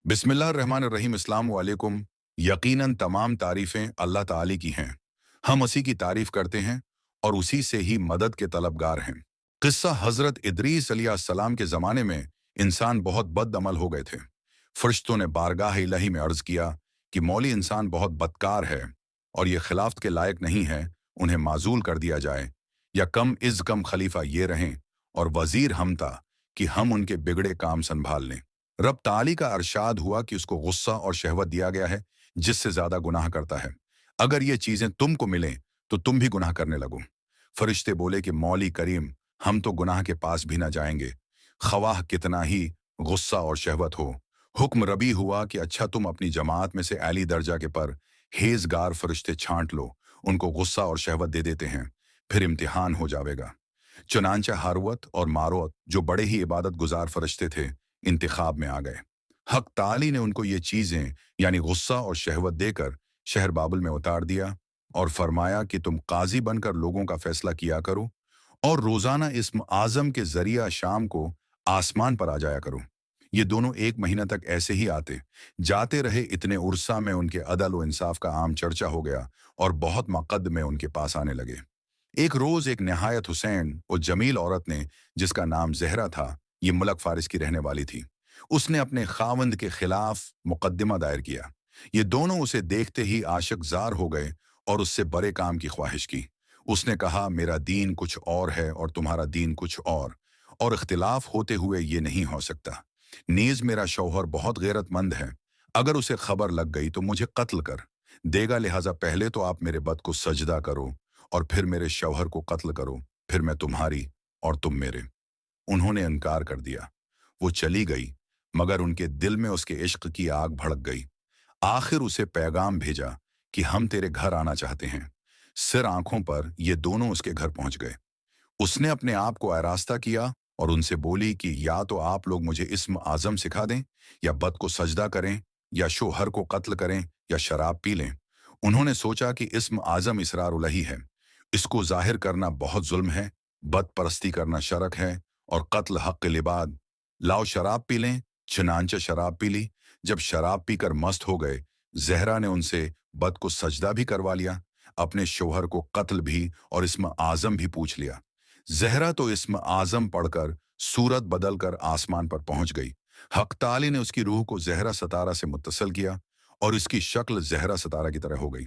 बिस्मिल्लाहिर्रहमानिर्रहीम। अस्सलाम वालेकुम। यकीनन तमाम तारीफ़ें अल्लाह ताली की हैं। हम उसी की तारीफ़ करते हैं और उसी से ही मदद के तलबगार हैं। किस्सा हज़रत इदरीस अलैहिस्सलाम के ज़माने में इंसान बहुत बदअमल हो गए थे। फ़रिश्तों ने बारगाह इलाही में अर्ज़ किया कि मौली इंसान बहुत बदकार है और ये खिलाफत के लायक नहीं है, उन्हें माज़ूल कर दिया जाए या कम इज़ कम खलीफा ये रहें और वज़ीर हम था कि हम उनके बिगड़े काम संभाल लें। रब ताली का अरशाद हुआ कि उसको गुस्सा और शहवत दिया गया है जिससे ज्यादा गुनाह करता है। अगर ये चीजें तुमको मिलें तो तुम भी गुनाह करने लगो। फरिश्ते बोले कि मौली करीम, हम तो गुनाह के पास भी ना जाएंगे, खवाह कितना ही गुस्सा और शहवत हो। हुक्म रबी हुआ कि अच्छा, तुम अपनी जमात में से आली दर्जा के पर हेजगार फरिश्ते छांट लो, उनको गुस्सा और शहवत दे देते हैं, फिर इम्तिहान हो जाएगा। चुनांचा हारुवत और मारुवत, जो बड़े ही इबादत गुजार फरिश्ते थे, इंतखाब में आ गए। हक ताली ने उनको ये चीजें यानी गुस्सा और शहवत देकर शहर बाबुल में उतार दिया और फरमाया कि तुम काजी बनकर लोगों का फैसला किया करो और रोजाना इस्म आजम के जरिया शाम को आसमान पर आ जाया करो। ये दोनों 1 महीना तक ऐसे ही आते जाते रहे। इतने उर्सा में उनके अदल व इंसाफ का आम चर्चा हो गया और बहुत मकदमे उनके पास आने लगे। एक रोज एक नहायत हुसैन और जमील औरत ने, जिसका नाम जहरा था, ये मुल्क फारिस की रहने वाली थी, उसने अपने खावंद के खिलाफ मुकदमा दायर किया। ये दोनों उसे देखते ही आशिक जार हो गए और उससे बड़े काम की ख्वाहिश की। उसने कहा, मेरा दीन कुछ और है और तुम्हारा दीन कुछ और इख्तिलाफ होते हुए ये नहीं हो सकता। नीज मेरा शौहर बहुत गैरतमंद है, अगर उसे खबर लग गई तो मुझे कत्ल कर देगा, लिहाजा पहले तो आप मेरे बद को सजदा करो और फिर मेरे शौहर को कत्ल करो, फिर मैं तुम्हारी और तुम मेरे। उन्होंने इनकार कर दिया। वो चली गई, मगर उनके दिल में उसके इश्क की आग भड़क गई। आखिर उसे पैगाम भेजा कि हम तेरे घर आना चाहते हैं। सिर आंखों पर ये दोनों उसके घर पहुंच गए। उसने अपने आप को आरास्ता किया और उनसे बोली कि या तो आप लोग मुझे इस्म आजम सिखा दें, या बद को सजदा करें, या शोहर को कत्ल करें, या शराब पी लें। उन्होंने सोचा कि इस्म आजम इसरार उलही है, इसको जाहिर करना बहुत जुल्म है, बद परस्ती करना शरक है और कत्ल हक लिबाद। लाओ शराब पी लें। चुनांचे शराब पी ली। जब शराब पीकर मस्त हो गए, जहरा ने उनसे बद को सजदा भी करवा लिया, अपने शोहर को कत्ल भी और इस्म आजम भी पूछ लिया। जहरा तो इस्म आजम पढ़कर सूरत बदलकर आसमान पर पहुंच गई। हक ताली ने उसकी रूह को जहरा सतारा से मुत्तसल किया और इसकी शक्ल जहरा सतारा की तरह हो गई।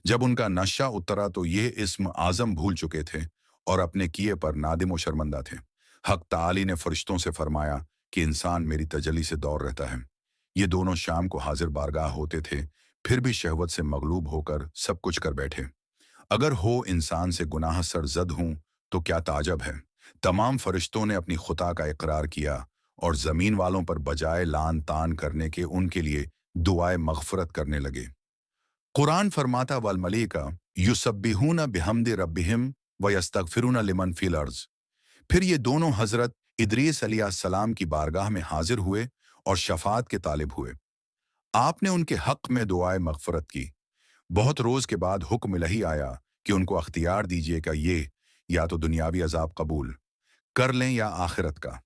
जब उनका नशा उतरा तो ये इस्म आजम भूल चुके थे और अपने किए पर नादिम व शर्मंदा थे। हक ताली ने फरिश्तों से फरमाया कि इंसान मेरी तजली से दौर रहता है। ये दोनों शाम को हाजिर बारगाह होते थे, फिर भी शहवत से मगलूब होकर सब कुछ कर बैठे। अगर हो इंसान से गुनाह सरजद हूं तो क्या ताजब है। तमाम फरिश्तों ने अपनी खुदा का इकरार किया और जमीन वालों पर बजाय लान तान करने के उनके लिए दुआए मगफरत करने लगे। कुरान फरमाता, वल मलीका युसब्बिहूना बिहम्दि रब्बिहिम व यस्तगफिरूना लिमन फिल अर्ज़। फिर ये दोनों हजरत इदरीस अलैहिस्सलाम की बारगाह में हाजिर हुए और शफात के तालिब हुए। आपने उनके हक में दुआए मगफरत की। बहुत रोज के बाद हुक्म इलाही आया कि उनको अख्तियार दीजिएगा, ये या तो दुनियावी अजाब कबूल कर लें या आखिरत का।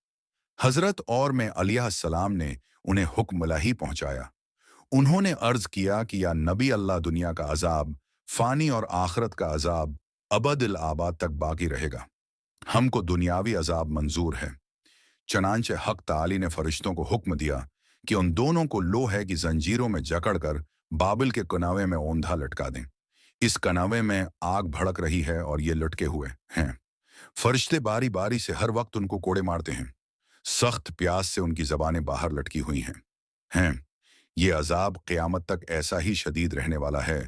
हजरत और में अलैहिस्सलाम ने उन्हें हुक्म इलाही पहुंचाया। उन्होंने अर्ज किया कि या नबी अल्लाह, दुनिया का अजाब फानी और आखिरत का अजाब अबदिल आबाद तक बाकी रहेगा, हमको दुनियावी अजाब मंजूर है। चनांचे हक ताली ने फरिश्तों को हुक्म दिया कि उन दोनों को लोहे की जंजीरों में जकड़कर बाबिल के कनावे में ओंधा लटका दें। इस कनावे में आग भड़क रही है और ये लटके हुए हैं। फरिश्ते बारी बारी से हर वक्त उनको कोड़े मारते हैं। सख्त प्यास से उनकी जबानें बाहर लटकी हुई हैं। ये अजाब क़यामत तक ऐसा ही शदीद रहने वाला है